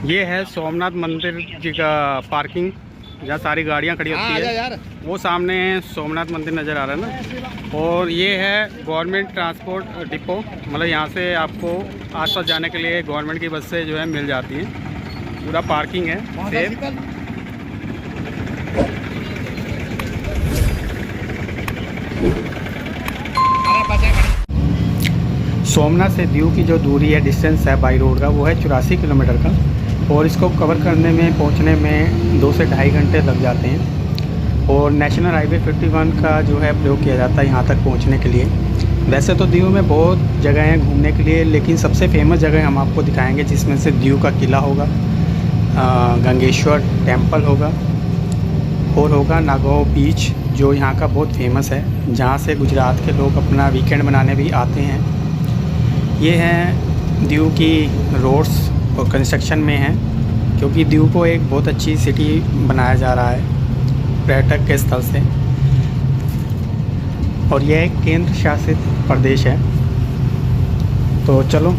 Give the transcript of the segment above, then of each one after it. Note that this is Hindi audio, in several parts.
ये है सोमनाथ मंदिर जी का पार्किंग, जहाँ सारी गाड़ियाँ खड़ी होती है। वो सामने सोमनाथ मंदिर नज़र आ रहा है ना। और ये है गवर्नमेंट ट्रांसपोर्ट डिपो, मतलब यहाँ से आपको आसपास जाने के लिए गवर्नमेंट की बस से जो है मिल जाती है। पूरा पार्किंग है सेफ। सोमनाथ से दीव की जो दूरी है, डिस्टेंस है बाई रोड का, वो है 84 किलोमीटर का। और इसको कवर करने में, पहुंचने में 2 से ढाई घंटे लग जाते हैं। और नेशनल हाईवे 51 का जो है प्रयोग किया जाता है यहाँ तक पहुंचने के लिए। वैसे तो दीव में बहुत जगह हैं घूमने के लिए, लेकिन सबसे फेमस जगह हम आपको दिखाएंगे, जिसमें से दीव का किला होगा, गंगेश्वर टेम्पल होगा, और होगा नागांव बीच जो यहाँ का बहुत फेमस है, जहाँ से गुजरात के लोग अपना वीकेंड मनाने भी आते हैं। ये हैं दीव की रोड्स और कंस्ट्रक्शन में हैं, क्योंकि दीव को एक बहुत अच्छी सिटी बनाया जा रहा है पर्यटक के स्थल से। और यह एक केंद्र शासित प्रदेश है। तो चलो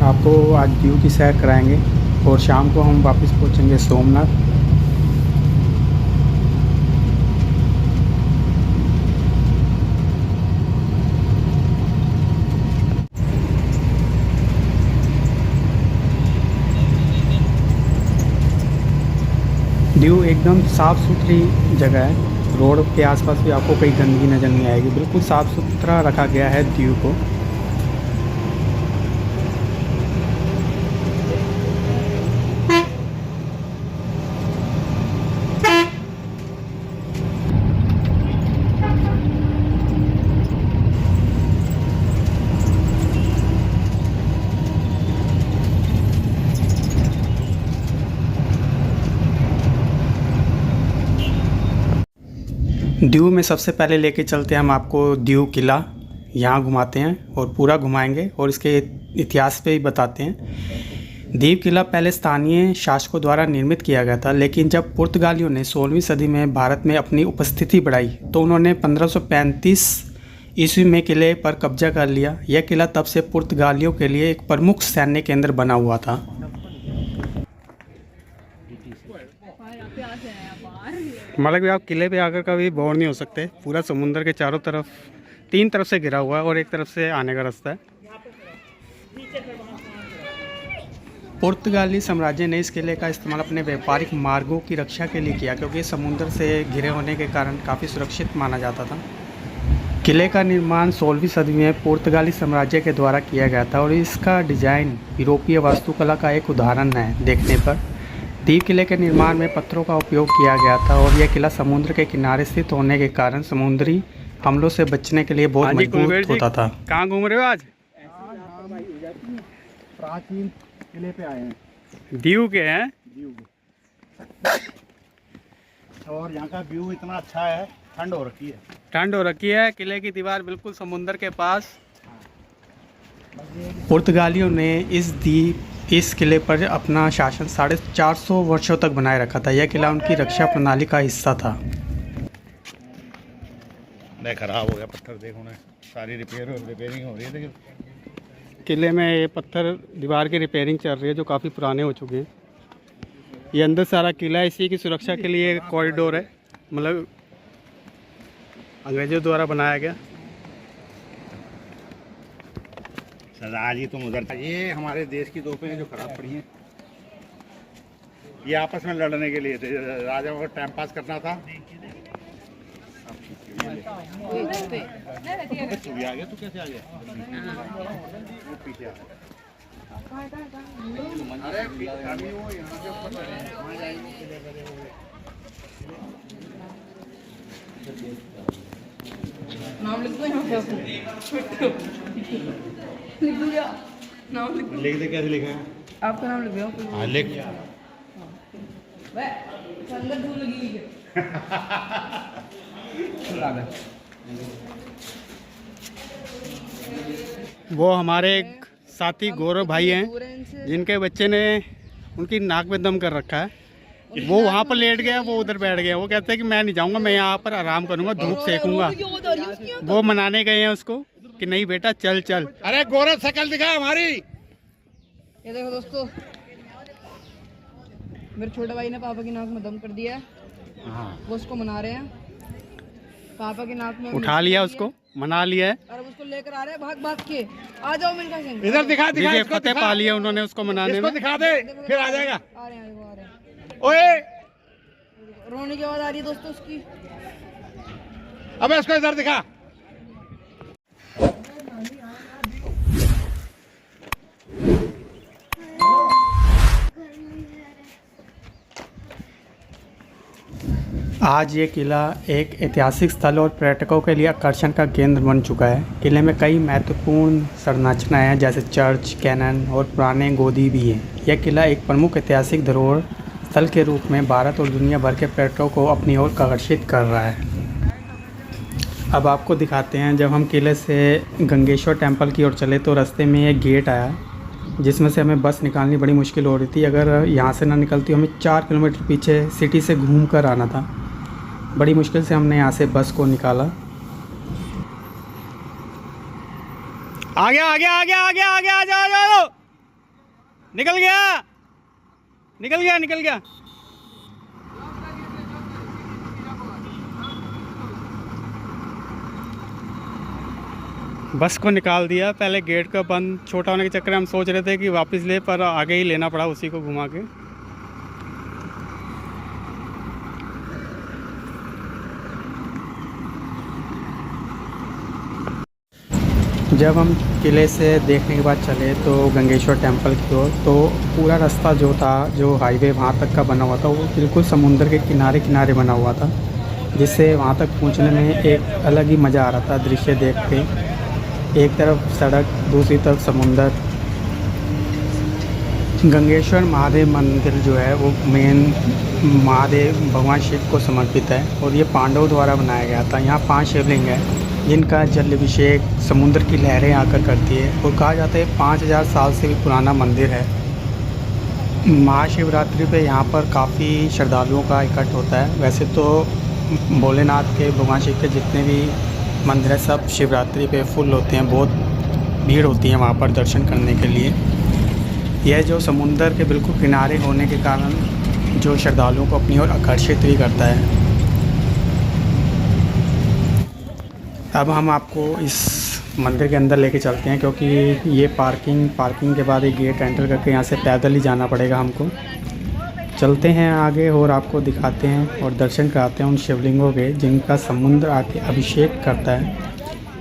आपको आज दीव की सैर कराएंगे और शाम को हम वापस पहुंचेंगे सोमनाथ। दीव एकदम साफ़ सुथरी जगह है। रोड के आसपास भी आपको कहीं गंदगी नज़र नहीं आएगी, बिल्कुल साफ़ सुथरा रखा गया है दीव को। दीव में सबसे पहले लेके चलते हैं हम आपको दीव किला, यहाँ घुमाते हैं और पूरा घुमाएंगे और इसके इतिहास पे भी बताते हैं। दीव किला पहले स्थानीय शासकों द्वारा निर्मित किया गया था, लेकिन जब पुर्तगालियों ने 16वीं सदी में भारत में अपनी उपस्थिति बढ़ाई तो उन्होंने 1535 ईस्वी में किले पर कब्जा कर लिया। यह किला तब से पुर्तगालियों के लिए एक प्रमुख सैन्य केंद्र बना हुआ था। मतलब कि आप किले पे आकर कभी बोर नहीं हो सकते। पूरा समुंदर के चारों तरफ, 3 तरफ से घिरा हुआ है और एक तरफ से आने का रास्ता है। पुर्तगाली साम्राज्य ने इस किले का इस्तेमाल अपने व्यापारिक मार्गों की रक्षा के लिए किया, क्योंकि समुद्र से घिरे होने के कारण काफ़ी सुरक्षित माना जाता था। किले का निर्माण 16वीं सदी में पुर्तगाली साम्राज्य के द्वारा किया गया था और इसका डिजाइन यूरोपीय वास्तुकला का एक उदाहरण है देखने पर। दीव किले के निर्माण में पत्थरों का उपयोग किया गया था और यह किला समुद्र के किनारे स्थित होने के कारण समुद्री हमलों से बचने के लिए बहुत मजबूत होता था। कहाँ घूम रहे हो आज? प्राचीन किले पे आए हैं, दीव के हैं। दीव के। और यहाँ का व्यू इतना अच्छा है, ठंड हो रखी है। ठंड हो रखी है। किले की दीवार बिल्कुल समुद्र के पास। पुर्तगालियों ने इस किले पर अपना शासन 450 वर्षों तक बनाए रखा था। यह किला उनकी रक्षा प्रणाली का हिस्सा था। नहीं, खराब हो गया पत्थर, देखो ना, सारी रिपेयरिंग हो रही है। लेकिन किले में ये पत्थर दीवार की रिपेयरिंग चल रही है, जो काफ़ी पुराने हो चुके हैं। ये अंदर सारा किला इसी की सुरक्षा के लिए कॉरिडोर है, मतलब अंग्रेजों द्वारा बनाया गया। सरदार जी तुम उधर, ये हमारे देश की तोपें हैं जो खराब पड़ी हैं। ये आपस में लड़ने के लिए थे, राजाओं को टाइम पास करना था। तू भी आ गया, तू कैसे आ गया? पीछे आ गया। अरे अभी वो यहाँ के ऊपर वहाँ जाएंगे किले बने हुए। नाम लिख दो यहाँ पे। लिख दो क्या? नाम लिख दे। कैसे लिखा है? आपका नाम लिख दो। हाँ लिख। अंदर धूल लगी हुई है। वो हमारे एक साथी गौरव भाई हैं, जिनके बच्चे ने उनकी नाक में दम कर रखा है। वो वहाँ पर लेट गया, वो उधर बैठ गया। वो कहते हैं कि मैं नहीं जाऊँगा, मैं यहाँ पर आराम करूँगा, धूप सेकूँगा। वो मनाने गए हैं उसको कि नहीं बेटा चल चल। अरे गौरव शकल दिखा हमारी। ये देखो दोस्तों, मेरे छोटे भाई ने पापा की नाक में दम कर दिया है, हाँ, वो उसको मना रहे हैं। पापा की नाक में उठा लिया उसको, मना लिया है। और अब उसको लेकर आ रहे हैं भाग भाग के। आ जाओ मिल्खा सिंह, इधर दिखा दिखा देखिए इसको फतेह दिखा, पा लिया उन्होंने उसको मनाने इसको में। दिखा दे फिर आ जाएगा। आ रहे हैं, वो आ रहे हैं। ओए रोने की आवाज आ रही है दोस्तों उसकी। अबे इसको इधर दिखा। आज ये किला एक ऐतिहासिक स्थल और पर्यटकों के लिए आकर्षण का केंद्र बन चुका है। किले में कई महत्वपूर्ण संरचनाएं हैं जैसे चर्च, कैनन और पुराने गोदी भी हैं। यह किला एक प्रमुख ऐतिहासिक धरोहर स्थल के रूप में भारत और दुनिया भर के पर्यटकों को अपनी ओर आकर्षित कर रहा है। अब आपको दिखाते हैं, जब हम किले से गंगेश्वर टेम्पल की ओर चले तो रास्ते में एक गेट आया जिसमें से हमें बस निकालनी बड़ी मुश्किल हो रही थी। अगर यहाँ से ना निकलती हमें 4 किलोमीटर पीछे सिटी से घूम कर आना था। बड़ी मुश्किल से हमने यहाँ से बस को निकाला। आ गया आ गया आ गया आ गया आ गया, आ जाओ आ जाओ, निकल गया निकल गया निकल गया। बस को निकाल दिया। पहले गेट का बंद छोटा होने के चक्कर में हम सोच रहे थे कि वापस ले, पर आगे ही लेना पड़ा उसी को घुमा के। जब हम किले से देखने के बाद चले तो गंगेश्वर टेम्पल की ओर, तो पूरा रास्ता जो था, जो हाईवे वहाँ तक का बना हुआ था, वो बिल्कुल समुद्र के किनारे किनारे बना हुआ था, जिससे वहाँ तक पहुँचने में एक अलग ही मज़ा आ रहा था। दृश्य देख के, एक तरफ सड़क, दूसरी तरफ समुंदर। गंगेश्वर महादेव मंदिर जो है वो मेन महादेव भगवान शिव को समर्पित है और ये पांडवों द्वारा बनाया गया था। यहाँ 5 शिवलिंग है जिनका जल अभिषेक समुद्र की लहरें आकर करती है और कहा जाता है 5000 साल से भी पुराना मंदिर है। महाशिवरात्रि पे यहाँ पर काफ़ी श्रद्धालुओं का इकट्ठ होता है। वैसे तो भोलेनाथ के, भगवान शिव के जितने भी मंदिर है सब शिवरात्रि पे फुल होते हैं, बहुत भीड़ होती है वहाँ पर दर्शन करने के लिए। यह जो समुंदर के बिल्कुल किनारे होने के कारण जो श्रद्धालुओं को अपनी ओर आकर्षित भी करता है। अब हम आपको इस मंदिर के अंदर लेके चलते हैं, क्योंकि ये पार्किंग के बाद एक गेट एंटर करके यहाँ से पैदल ही जाना पड़ेगा हमको। चलते हैं आगे और आपको दिखाते हैं और दर्शन कराते हैं उन शिवलिंगों के जिनका समुद्र आके अभिषेक करता है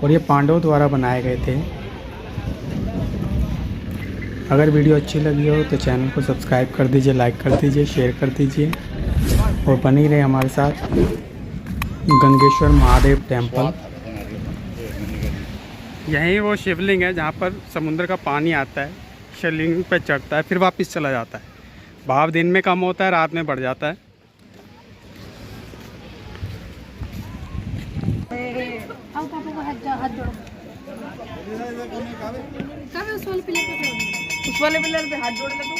और ये पांडवों द्वारा बनाए गए थे। अगर वीडियो अच्छी लगी हो तो चैनल को सब्सक्राइब कर दीजिए, लाइक कर दीजिए, शेयर कर दीजिए और बने रहे हमारे साथ। गंगेश्वर महादेव टेम्पल, यहीं वो शिवलिंग है जहाँ पर समुद्र का पानी आता है, शिवलिंग पे चढ़ता है, फिर वापस चला जाता है। भाव दिन में कम होता है, रात में बढ़ जाता है। उस वाले पिलर पे हाथ जोड़ ले तू।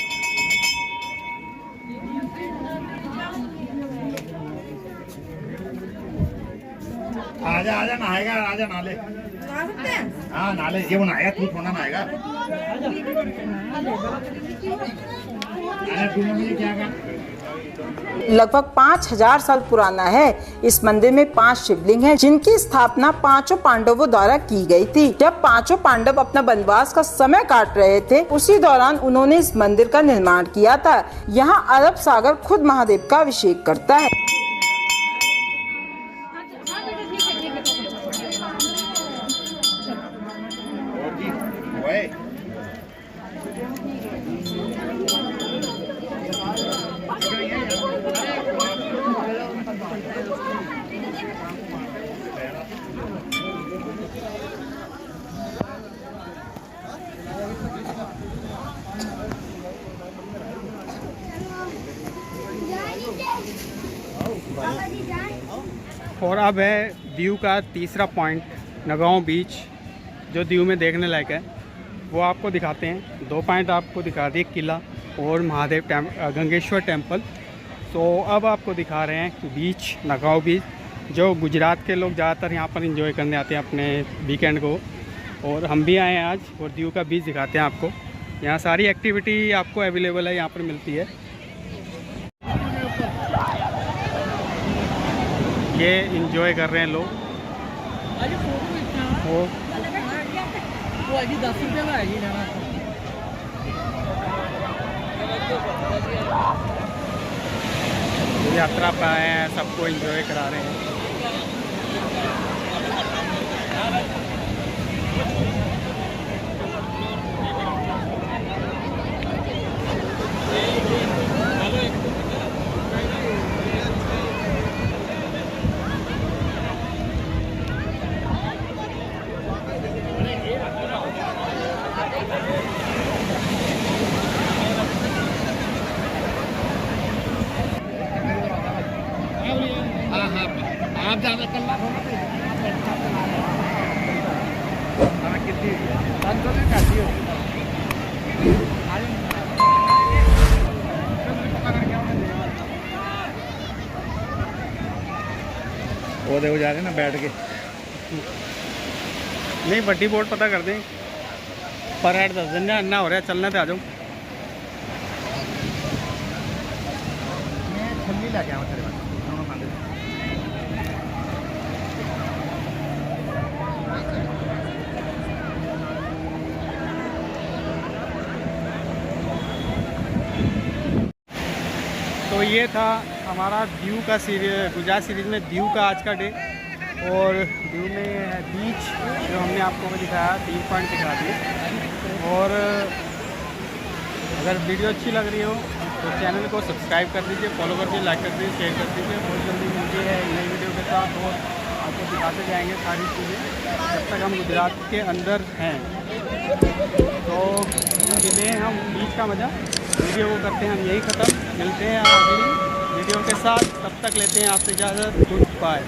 आजा आजा, नहाएगा, आजा नाले। नहा सकते हैं? हाँ नाले, ये वो नहाएगा, तू थोड़ा नहाएगा। लगभग 5000 साल पुराना है। इस मंदिर में 5 शिवलिंग हैं, जिनकी स्थापना 5 पांडवों द्वारा की गई थी। जब 5 पांडव अपना वनवास का समय काट रहे थे, उसी दौरान उन्होंने इस मंदिर का निर्माण किया था। यहाँ अरब सागर खुद महादेव का अभिषेक करता है। और अब है दीव का तीसरा पॉइंट, नगांव बीच, जो दीव में देखने लायक है। वो आपको दिखाते हैं। 2 पॉइंट आपको दिखा दिए, किला और महादेव गंगेश्वर टेम्पल। तो अब आपको दिखा रहे हैं बीच, नगांव बीच, जो गुजरात के लोग ज़्यादातर यहाँ पर एंजॉय करने आते हैं अपने वीकेंड को। और हम भी आए हैं आज और दीव का बीच दिखाते हैं आपको। यहाँ सारी एक्टिविटी आपको अवेलेबल है, यहाँ पर मिलती है। ये इंजॉय कर रहे हैं लोग। वो वो जी 10 रुपये का है जी लेना। यात्रा पे आए हैं, सबको एंजॉय करा रहे हैं। आप ज़्यादा कर ला कितनी वो देखो जा रहे ना बैठ के। नहीं बड्डी बोर्ड पता कर दें, पर हेड 10 दिन अन्ना हो रहा है, चलने पे आ जाओ। मैं छन्नी लेके आऊँ तेरे पास। तो ये था हमारा दीव का सीरीज, गुजरात सीरीज़ में दीव का आज का डे। और दीव में है बीच जो हमने आपको दिखाया, 3 पॉइंट दिखा दिए। और अगर वीडियो अच्छी लग रही हो तो चैनल को सब्सक्राइब कर दीजिए, फॉलो कर दीजिए, लाइक कर दीजिए, शेयर कर दीजिए। बहुत जल्दी मिलती है नई वीडियो के साथ और आपको दिखाते जाएंगे सारी चीज़ें जब तक हम गुजरात के अंदर हैं। तो मिले हम बीच का मज़ा, वीडियो को करते हैं हम यही ख़त्म। मिलते हैं अगली वीडियो के साथ, तब तक लेते हैं आपसे इजाज़त। Good bye.